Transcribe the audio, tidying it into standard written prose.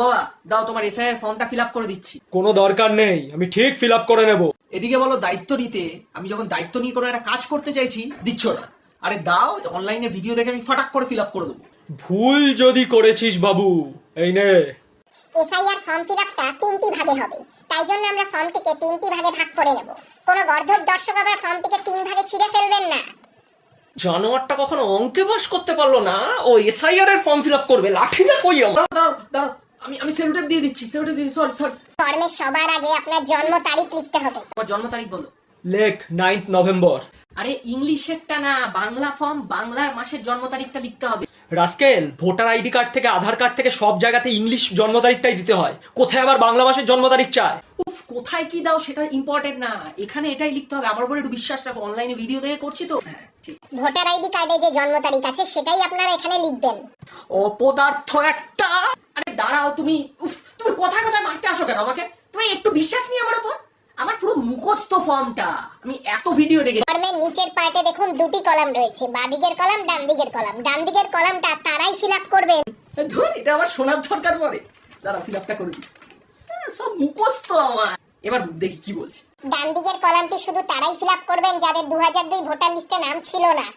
বাবা দাও তোমার এসআই এর ফর্মটা ফিল আপ করে দিচ্ছি। কোনো দরকার নেই, আমি ঠিক ফিল আপ করে নেব। এদিকে বলো দায়িত্ব নিতে, আমি যখন দায়িত্ব নিয়ে কোনো একটা কাজ করতে চাইছি দিচ্ছ না। আরে দাও, অনলাইনে ভিডিও দেখে আমি ফাটাক করে ফিল আপ করে দেবো। ভুল যদি করেছিস বাবু, এই নে। এসআইআর ফর্ম ফিল আপটা 3টি ভাগে হবে, তাই জন্য আমরা ফর্মটিকে 3টি ভাগে ভাগ করে নেব। কোনো গর্ধব দর্শক আবার ফর্মটিকে 3 ভাগে ছিঁড়ে ফেলবেন না। জানোয়ারটা কখনো অঙ্কে পাস করতে পারলো না, ও এসআইআর এর ফর্ম ফিল আপ করবে। লাঠিটা কই আমার? দাঁড়াও দাঁড়াও, আমি সেলুটেপ দিয়ে দিচ্ছি, সেলুটেপ দিয়ে সরি। ফর্মে সবার আগে আপনার জন্ম তারিখ লিখতে হবে। তোমার জন্ম তারিখ বলো। লেখ 9 নভেম্বর। আরে ইংলিশেরটা না, বাংলা ফর্ম, বাংলার মাসের জন্ম তারিখটা লিখতে হবে। রাস্কেল, ভোটার আইডি কার্ড থেকে আধার কার্ড থেকে সব জায়গাতে ইংলিশ জন্ম তারিখটাই দিতে হয়, কোথায় আবার বাংলা মাসের জন্ম তারিখ চায়? উফ, কোথায় কি দাও সেটা ইম্পর্টেন্ট না, এখানে এটাই লিখতে হবে। আমার উপর একটু বিশ্বাস রাখো, অনলাইনে ভিডিও দেখে করছি তো। হ্যাঁ ঠিক। ভোটার আইডি কার্ডে যে জন্ম তারিখ আছে সেটাই আপনারা এখানে লিখবেন। অপদার্থ একটা। আরে দাঁড়াও, তুমি তুমি কথায় কথায় মারতে আসো কেন আমাকে? তুমি একটু বিশ্বাস নিয়ে আমার উপর। আমার পুরো মুখস্থ ফর্মটা, আমি এত ভিডিও দেখে। ফর্মের নিচের পার্টে দেখুন 2টি কলাম রয়েছে, বাঁদিকের কলাম, ডান দিকের কলাম। ডান দিকের কলামটা তারাই ফিল আপ করবেন। ধর, এটা আমার শোনার দরকার পড়ে। দাঁড়াও, ফিল আপটা করে দিই। সব মুখস্থ আমার। এবার দেখি কি বলছে। ডান দিকের কলামটি শুধু তারাই ফিল আপ করবেন যাদের 2002 ভোটার লিস্টে নাম ছিল না।